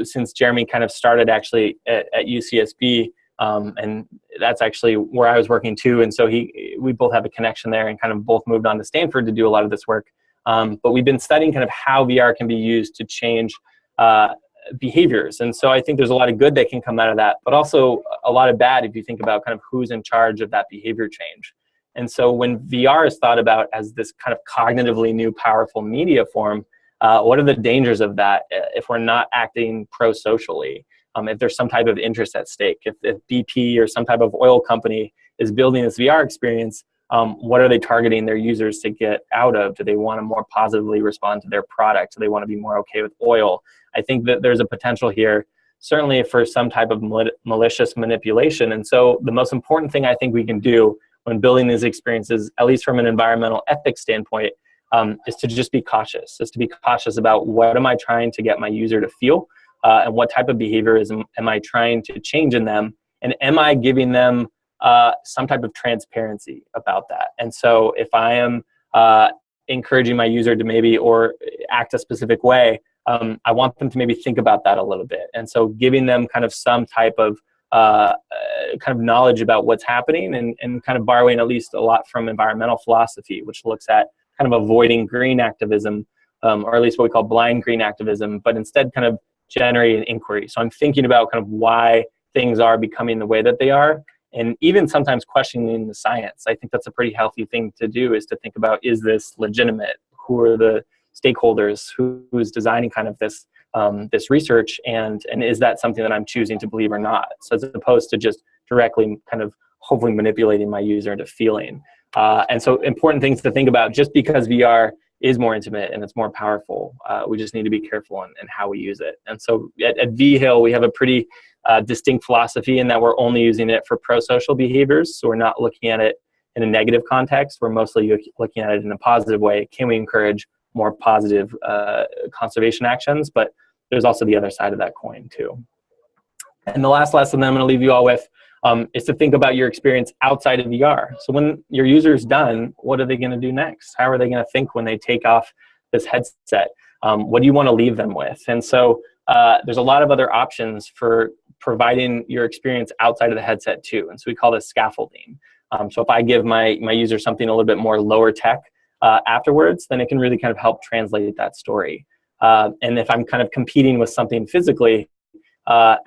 since Jeremy kind of started actually at UCSB. And that's actually where I was working too. And so we both have a connection there, and kind of both moved on to Stanford to do a lot of this work. But we've been studying kind of how VR can be used to change behaviors. And so I think there's a lot of good that can come out of that, but also a lot of bad if you think about kind of who's in charge of that behavior change. And so when VR is thought about as this kind of cognitively new, powerful media form, what are the dangers of that if we're not acting pro-socially? If there's some type of interest at stake, if BP or some type of oil company is building this VR experience, what are they targeting their users to get out of? Do they want to more positively respond to their product? Do they want to be more okay with oil? I think that there's a potential here, certainly for some type of malicious manipulation. And so the most important thing I think we can do when building these experiences, at least from an environmental ethics standpoint, is to just be cautious, is to be cautious about what am I trying to get my user to feel, and what type of behaviorism am I trying to change in them, and am I giving them some type of transparency about that. And so if I am encouraging my user to maybe or act a specific way, I want them to maybe think about that a little bit. And so giving them kind of some type of kind of knowledge about what's happening, and kind of borrowing at least a lot from environmental philosophy, which looks at kind of avoiding green activism, or at least what we call blind green activism, but instead kind of generate an inquiry. So I'm thinking about kind of why things are becoming the way that they are, and even sometimes questioning the science. I think that's a pretty healthy thing to do, is to think about, is this legitimate? Who are the stakeholders? Who's designing kind of this this research, and is that something that I'm choosing to believe or not? So as opposed to just directly kind of hopefully manipulating my user into feeling. And so important things to think about, just because VR is more intimate and it's more powerful, we just need to be careful in how we use it. And so at V-Hill, we have a pretty distinct philosophy in that we're only using it for pro-social behaviors. So we're not looking at it in a negative context. We're mostly looking at it in a positive way. Can we encourage more positive conservation actions? But there's also the other side of that coin too. And the last lesson that I'm going to leave you all with is to think about your experience outside of VR. So when your user is done, what are they going to do next? How are they going to think when they take off this headset? What do you want to leave them with? And so there's a lot of other options for providing your experience outside of the headset too. And so we call this scaffolding. So if I give my user something a little bit more lower tech afterwards, then it can really kind of help translate that story. And if I'm kind of competing with something physically,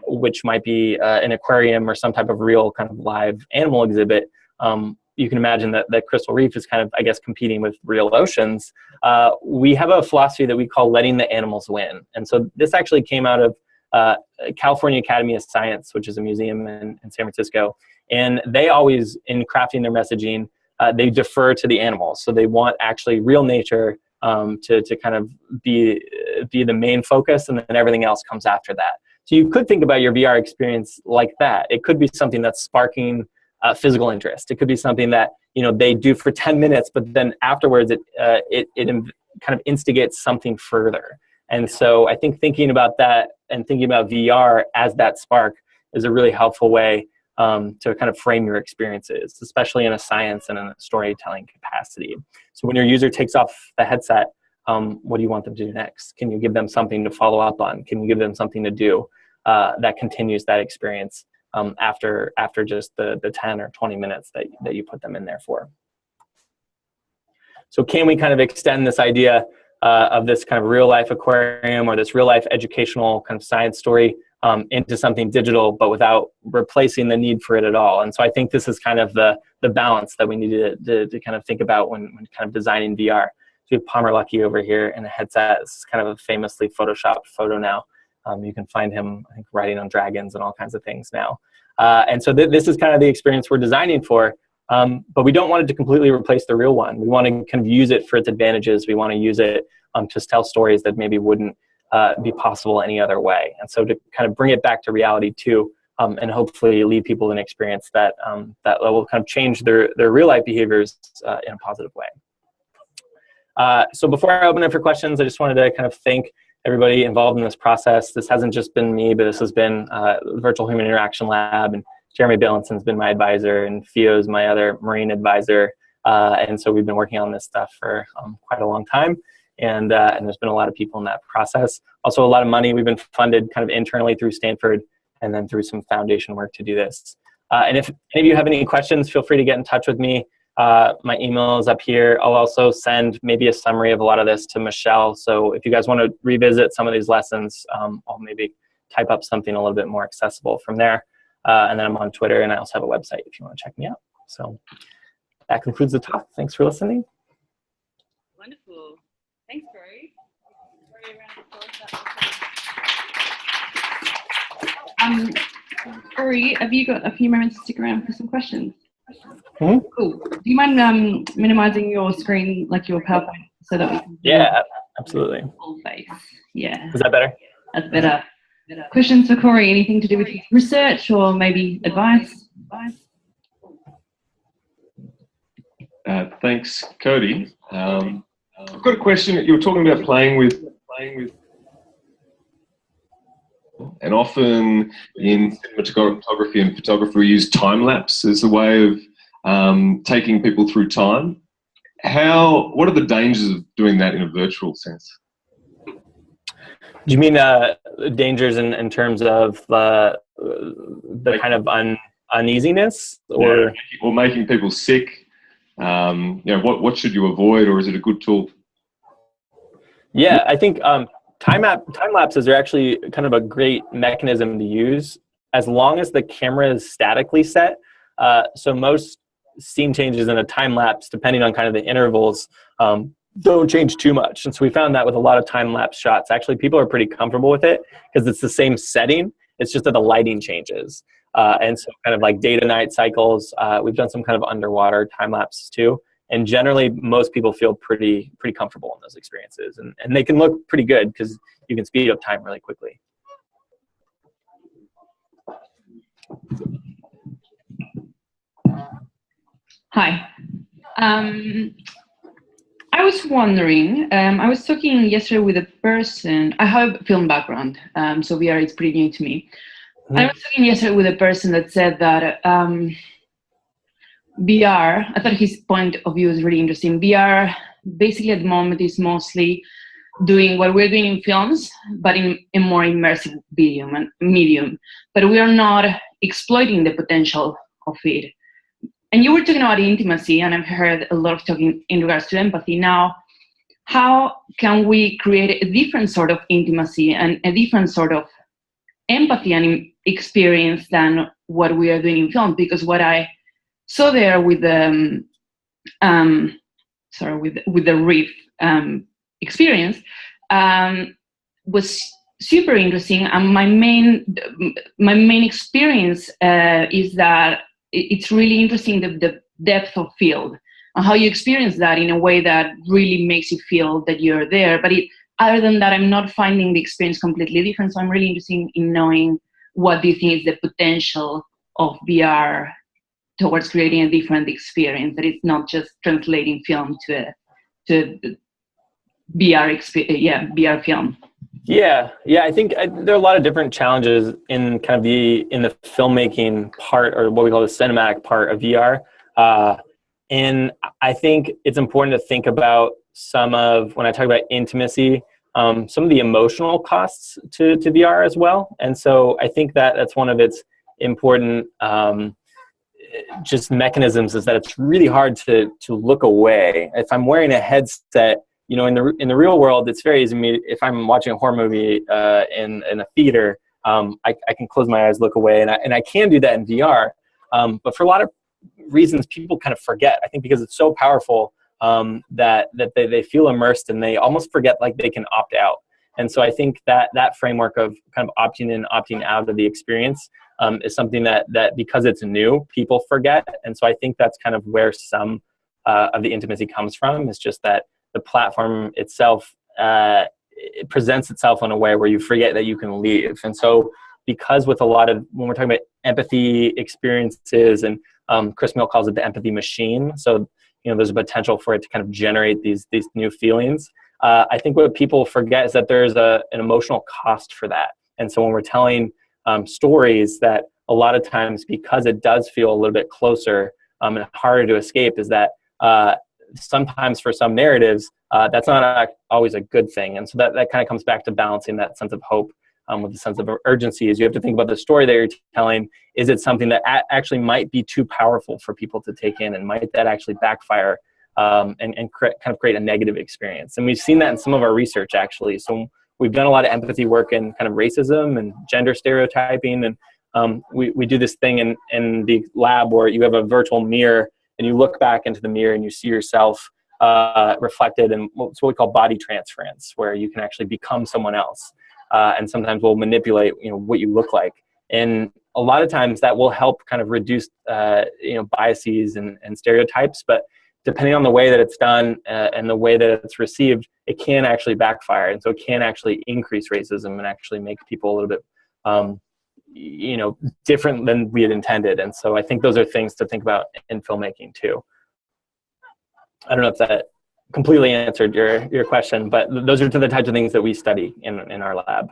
which might be an aquarium or some type of real kind of live animal exhibit, you can imagine that the Crystal Reef is kind of, I guess, competing with real oceans. We have a philosophy that we call letting the animals win. And so this actually came out of California Academy of Science, which is a museum in San Francisco. And they always, in crafting their messaging, they defer to the animals. So they want actually real nature to kind of be the main focus, and then everything else comes after that. So you could think about your VR experience like that. It could be something that's sparking physical interest. It could be something that, you know, they do for 10 minutes, but then afterwards it kind of instigates something further. And so I think thinking about that and thinking about VR as that spark is a really helpful way to kind of frame your experiences, especially in a science and in a storytelling capacity. So when your user takes off the headset, what do you want them to do next? Can you give them something to follow up on? Can you give them something to do that continues that experience after just the 10 or 20 minutes that you put them in there for? So can we kind of extend this idea of this kind of real life aquarium or this real life educational kind of science story into something digital, but without replacing the need for it at all? And so I think this is kind of the balance that we need to kind of think about when kind of designing VR. So we have Palmer Luckey over here in a headset. This is kind of a famously photoshopped photo now. You can find him, I think, riding on dragons and all kinds of things now. And so this is kind of the experience we're designing for. But we don't want it to completely replace the real one. We want to kind of use it for its advantages. We want to use it to tell stories that maybe wouldn't be possible any other way. And so to kind of bring it back to reality too, and hopefully leave people with an experience that will kind of change their real life behaviors in a positive way. So before I open it for questions, I just wanted to kind of thank everybody involved in this process. This hasn't just been me, but this has been the Virtual Human Interaction Lab, and Jeremy Billinson's been my advisor, and Fio's my other marine advisor. And so we've been working on this stuff for quite a long time. And there's been a lot of people in that process. Also a lot of money. We've been funded kind of internally through Stanford and then through some foundation work to do this. And if any of you have any questions, feel free to get in touch with me. My email is up here. I'll also send maybe a summary of a lot of this to Michelle. So if you guys want to revisit some of these lessons, I'll maybe type up something a little bit more accessible from there. And then I'm on Twitter, and I also have a website if you want to check me out. So that concludes the talk. Thanks for listening. Wonderful. Thanks, Cody. Cody, have you got a few moments to stick around for some questions? Mm-hmm. Cool. Do you mind minimizing your screen, like your PowerPoint, so that we can Yeah, absolutely. Full face. Yeah. Is that better? That's better. Questions for Corey? Anything to do with research or maybe advice? Thanks, Cody. I've got a question. You were talking about playing with, and often in cinematography and photography, we use time lapse as a way of taking people through time. What are the dangers of doing that in a virtual sense? Do you mean dangers in terms of the kind of uneasiness, or making people sick? You know, what should you avoid, or is it a good tool? Yeah, I think time lapses are actually kind of a great mechanism to use as long as the camera is statically set. So most scene changes in a time lapse, depending on kind of the intervals, don't change too much. And so we found that with a lot of time lapse shots, actually people are pretty comfortable with it because it's the same setting. It's just that the lighting changes. And so kind of like day to night cycles, we've done some kind of underwater time lapses too. And generally most people feel pretty comfortable in those experiences, and they can look pretty good because you can speed up time really quickly. Hi. I was wondering, I was talking yesterday with a person, I have film background, so VR is pretty new to me. I was talking yesterday with a person that said that VR, I thought his point of view is really interesting. VR basically at the moment is mostly doing what we're doing in films, but in a more immersive medium. But we are not exploiting the potential of it. And you were talking about intimacy, and I've heard a lot of talking in regards to empathy. Now, how can we create a different sort of intimacy and a different sort of empathy and experience than what we are doing in film, because what I saw there with the with the Reef experience was super interesting. And my main experience is that it's really interesting, the depth of field and how you experience that in a way that really makes you feel that you're there. But other than that, I'm not finding the experience completely different. So I'm really interested in knowing what do you think is the potential of VR towards creating a different experience, that it's not just translating film to VR film. Yeah, I think there are a lot of different challenges in kind of in the filmmaking part, or what we call the cinematic part of VR. And I think it's important to think about when I talk about intimacy, some of the emotional costs to VR as well. And so I think that's one of its important just mechanisms, is that it's really hard to look away. If I'm wearing a headset, in the real world, it's very easy. If I'm watching a horror movie in a theater, I can close my eyes, look away, and I can do that in VR. But for a lot of reasons, people kind of forget. I think because it's so powerful that they feel immersed, and they almost forget like they can opt out. And so I think that framework of kind of opting in, opting out of the experience is something that because it's new, people forget. And so I think that's kind of where some of the intimacy comes from, is just that the platform itself it presents itself in a way where you forget that you can leave. And so because with a lot of, when we're talking about empathy experiences, and Chris Mill calls it the empathy machine, so there's a potential for it to kind of generate these new feelings. I think what people forget is that there's an emotional cost for that. And so when we're telling stories, that a lot of times, because it does feel a little bit closer and harder to escape, is that sometimes for some narratives, that's not always a good thing. And so that kind of comes back to balancing that sense of hope with the sense of urgency. Is you have to think about the story that you're telling. Is it something that actually might be too powerful for people to take in, and might that actually backfire and kind of create a negative experience? And we've seen that in some of our research, actually. So we've done a lot of empathy work in kind of racism and gender stereotyping, and we do this thing in the lab where you have a virtual mirror, and you look back into the mirror and you see yourself reflected in what's what we call body transference, where you can actually become someone else. And sometimes we'll manipulate, what you look like. And a lot of times that will help kind of reduce, biases and stereotypes. But depending on the way that it's done and the way that it's received, it can actually backfire. And so it can actually increase racism and actually make people a little bit, different than we had intended. And so I think those are things to think about in filmmaking too. I don't know if that completely answered your question, but those are the types of things that we study in our lab.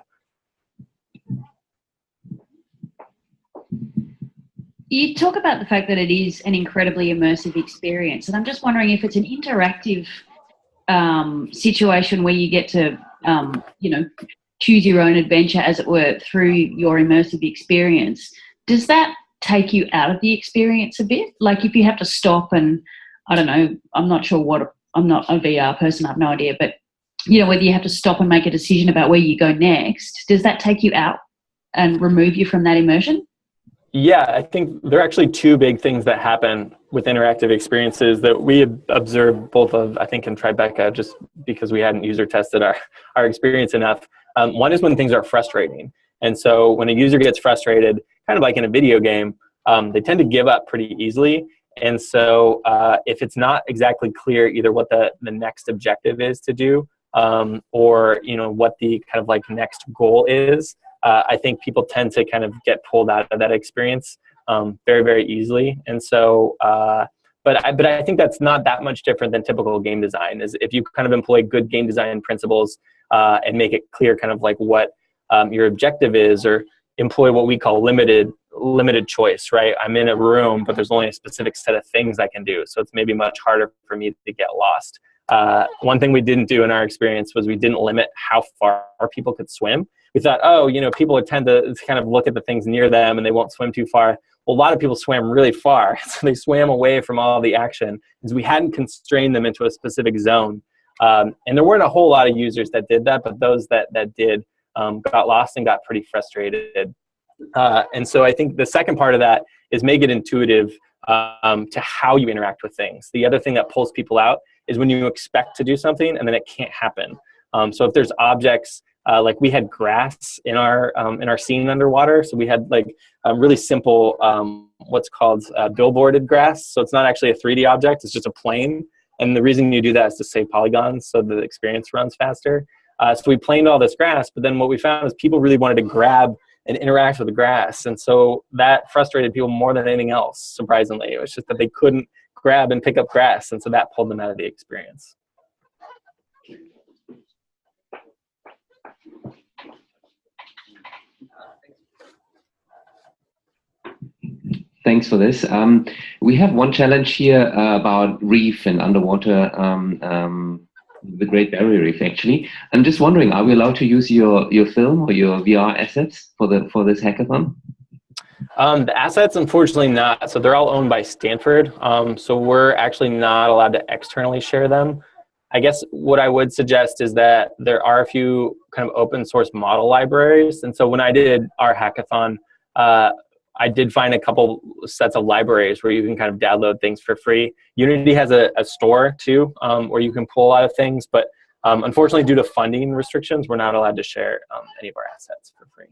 You talk about the fact that it is an incredibly immersive experience, and I'm just wondering if it's an interactive situation where you get to, choose your own adventure, as it were, through your immersive experience. Does that take you out of the experience a bit? Like if you have to stop and, I don't know, I'm not a VR person, I have no idea, but whether you have to stop and make a decision about where you go next, does that take you out and remove you from that immersion? Yeah, I think there are actually two big things that happen with interactive experiences that we observed both of, I think, in Tribeca, just because we hadn't user tested our experience enough. One is when things are frustrating. And so when a user gets frustrated, kind of like in a video game, they tend to give up pretty easily. And so if it's not exactly clear either what the next objective is to do, or what the kind of like next goal is, I think people tend to kind of get pulled out of that experience very, very easily. And so, but I think that's not that much different than typical game design. Is if you kind of employ good game design principles and make it clear kind of like what your objective is, or employ what we call limited choice, right? I'm in a room, but there's only a specific set of things I can do. So it's maybe much harder for me to get lost. One thing we didn't do in our experience was we didn't limit how far people could swim. We thought, people tend to kind of look at the things near them and they won't swim too far. Well, a lot of people swam really far. So they swam away from all the action because we hadn't constrained them into a specific zone. And there weren't a whole lot of users that did that, but those that did got lost and got pretty frustrated. And so I think the second part of that is make it intuitive to how you interact with things. The other thing that pulls people out is when you expect to do something and then it can't happen. So if there's objects, like we had grass in our scene underwater, so we had like really simple what's called billboarded grass. So it's not actually a 3D object; it's just a plane. And the reason you do that is to save polygons, so the experience runs faster. So we planed all this grass, but then what we found is people really wanted to grab and interact with the grass, and so that frustrated people more than anything else. Surprisingly, it was just that they couldn't grab and pick up grass, and so that pulled them out of the experience. Thanks for this. We have one challenge here about reef and underwater, the Great Barrier Reef. Actually, I'm just wondering, are we allowed to use your film or your VR assets for this hackathon? The assets, unfortunately, not. So they're all owned by Stanford. So we're actually not allowed to externally share them. I guess what I would suggest is that there are a few kind of open source model libraries. And so when I did our hackathon, I did find a couple sets of libraries where you can kind of download things for free. Unity has a store too, where you can pull a lot of things, but unfortunately due to funding restrictions, we're not allowed to share any of our assets for free.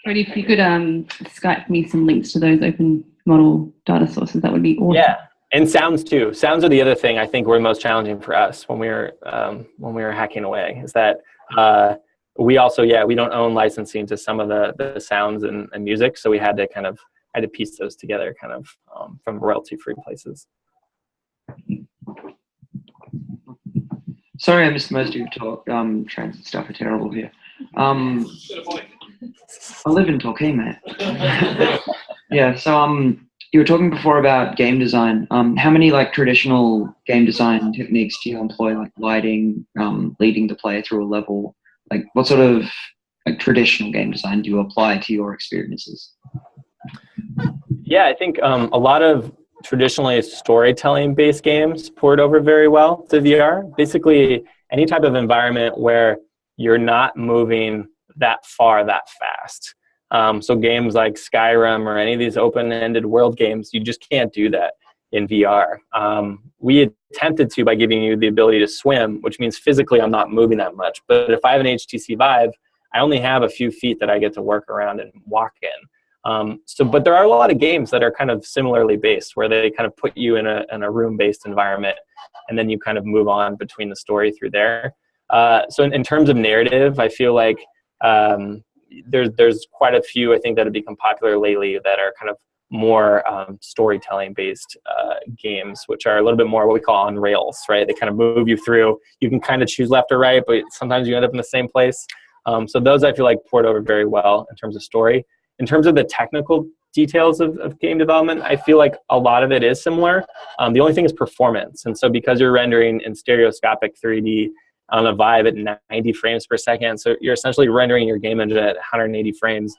Cody, if you could Skype me some links to those open model data sources, that would be awesome. Yeah, and sounds too. Sounds are the other thing I think were most challenging for us when we were hacking away, is that we also, we don't own licensing to some of the sounds and music, so we had to piece those together kind of from royalty-free places. Sorry I missed most of your talk. Transit stuff are terrible here. I live in Torquay, mate. Yeah, so you were talking before about game design. How many like traditional game design techniques do you employ, like lighting, leading the player through a level? Like what sort of like traditional game design do you apply to your experiences? Yeah, I think a lot of traditionally storytelling-based games port over very well to VR. Basically, any type of environment where you're not moving that far that fast. So games like Skyrim or any of these open-ended world games, you just can't do that in VR. We attempted to by giving you the ability to swim, which means physically I'm not moving that much. But if I have an HTC Vive, I only have a few feet that I get to work around and walk in. But there are a lot of games that are kind of similarly based, where they kind of put you in a room-based environment, and then you kind of move on between the story through there. So in terms of narrative, I feel like there's quite a few, I think, that have become popular lately that are kind of more storytelling-based games, which are a little bit more what we call on rails, right? They kind of move you through. You can kind of choose left or right, but sometimes you end up in the same place. So those I feel like port over very well in terms of story. In terms of the technical details of game development, I feel like a lot of it is similar. The only thing is performance. And so because you're rendering in stereoscopic 3D on a Vive at 90 frames per second, so you're essentially rendering your game engine at 180 frames,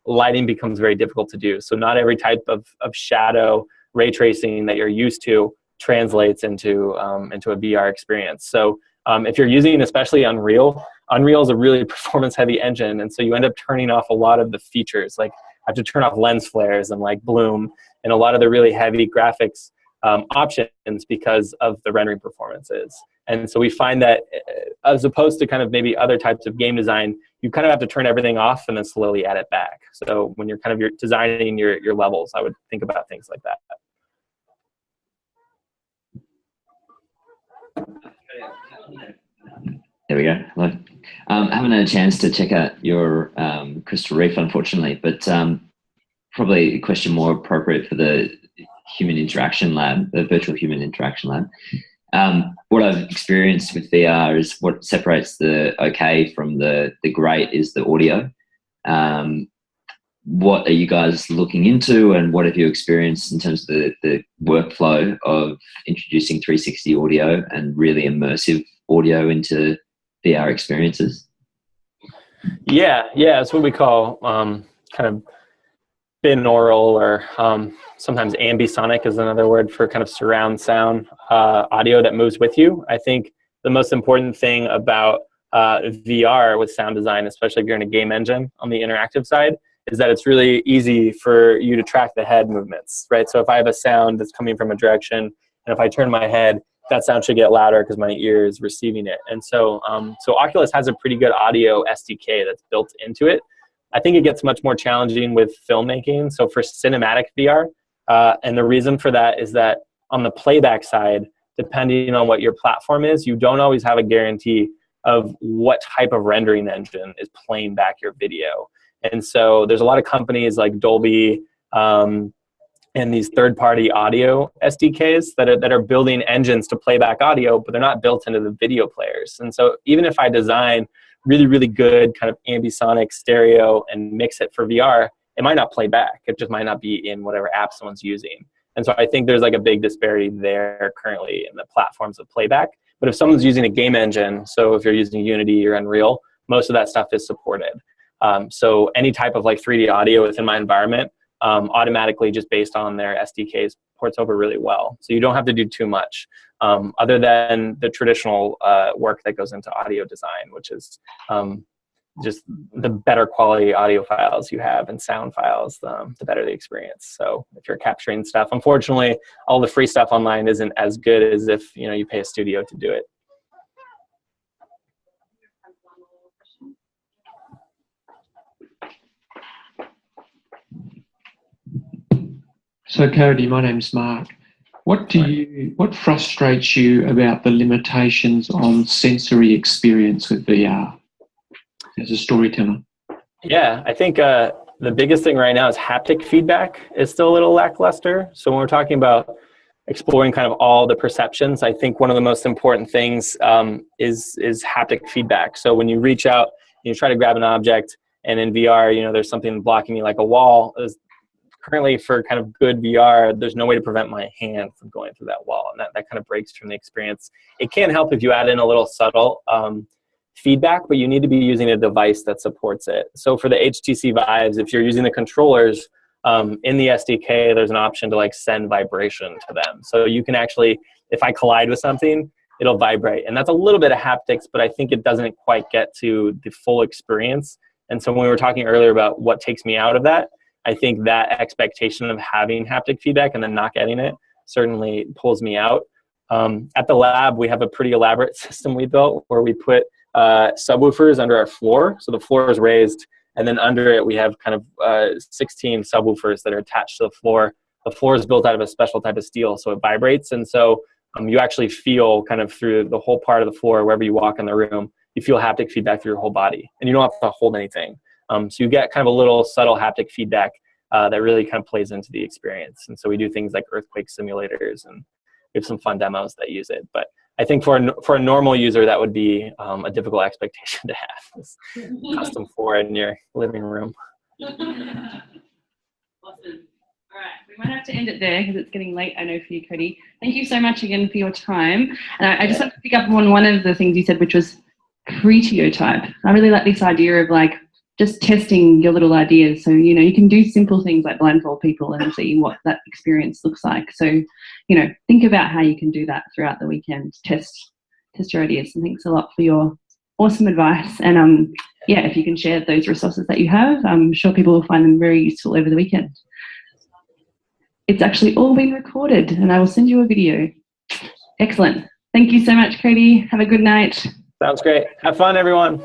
lighting becomes very difficult to do. So not every type of shadow ray tracing that you're used to translates into a VR experience. So if you're using especially Unreal is a really performance-heavy engine, and so you end up turning off a lot of the features. Like I have to turn off lens flares and like bloom and a lot of the really heavy graphics options because of the rendering performances. And so we find that as opposed to kind of maybe other types of game design, you kind of have to turn everything off and then slowly add it back. So when you're designing your levels, I would think about things like that. There we go. Hello. I haven't had a chance to check out your Crystal Reef, unfortunately, but probably a question more appropriate for the human interaction lab, the virtual human interaction lab. What I've experienced with VR is what separates the okay from the great is the audio. What are you guys looking into, and what have you experienced in terms of the workflow of introducing 360 audio and really immersive audio into VR experiences? Yeah, it's what we call kind of binaural, or sometimes ambisonic is another word for kind of surround sound audio that moves with you. I think the most important thing about VR with sound design, especially if you're in a game engine on the interactive side, is that it's really easy for you to track the head movements, right? So if I have a sound that's coming from a direction, and if I turn my head, that sound should get louder because my ear is receiving it. And so, so Oculus has a pretty good audio SDK that's built into it. I think it gets much more challenging with filmmaking. So for cinematic VR, and the reason for that is that on the playback side, depending on what your platform is, you don't always have a guarantee of what type of rendering engine is playing back your video. And so there's a lot of companies like Dolby and these third-party audio SDKs that are building engines to play back audio, but they're not built into the video players. And so even if I design really, really good kind of ambisonic stereo and mix it for VR, it might not play back. It just might not be in whatever app someone's using. And so I think there's like a big disparity there currently in the platforms of playback. But if someone's using a game engine, so if you're using Unity or Unreal, most of that stuff is supported. So any type of like 3D audio within my environment, automatically just based on their SDKs ports over really well. So you don't have to do too much other than the traditional work that goes into audio design, which is just the better quality audio files you have and sound files, the better the experience. So if you're capturing stuff, unfortunately, all the free stuff online isn't as good as if you pay a studio to do it. So Cody, my name's Mark. What frustrates you about the limitations on sensory experience with VR as a storyteller? Yeah, I think the biggest thing right now is haptic feedback is still a little lackluster. So when we're talking about exploring kind of all the perceptions, I think one of the most important things is haptic feedback. So when you reach out and you try to grab an object, and in VR, there's something blocking you like a wall. Currently, for kind of good VR, there's no way to prevent my hand from going through that wall, and that kind of breaks from the experience. It can help if you add in a little subtle feedback, but you need to be using a device that supports it. So for the HTC Vives, if you're using the controllers, in the SDK, there's an option to like send vibration to them. So you can actually, if I collide with something, it'll vibrate. And that's a little bit of haptics, but I think it doesn't quite get to the full experience. And so when we were talking earlier about what takes me out of that, I think that expectation of having haptic feedback and then not getting it certainly pulls me out. At the lab, we have a pretty elaborate system we built where we put subwoofers under our floor. So the floor is raised, and then under it we have kind of 16 subwoofers that are attached to the floor. The floor is built out of a special type of steel, so it vibrates. And so you actually feel kind of through the whole part of the floor, wherever you walk in the room, you feel haptic feedback through your whole body, and you don't have to hold anything. So you get kind of a little subtle haptic feedback that really kind of plays into the experience. And so we do things like earthquake simulators, and we have some fun demos that use it. But I think for a normal user, that would be a difficult expectation to have, this custom floor in your living room. Awesome. All right, we might have to end it there because it's getting late, I know, for you, Cody. Thank you so much again for your time. And I just want to pick up on one of the things you said, which was prototype. I really like this idea of like just testing your little ideas. So, you can do simple things like blindfold people and see what that experience looks like. So, think about how you can do that throughout the weekend. Test your ideas. And thanks a lot for your awesome advice. And yeah, if you can share those resources that you have, I'm sure people will find them very useful over the weekend. It's actually all been recorded, and I will send you a video. Excellent. Thank you so much, Cody. Have a good night. Sounds great. Have fun, everyone.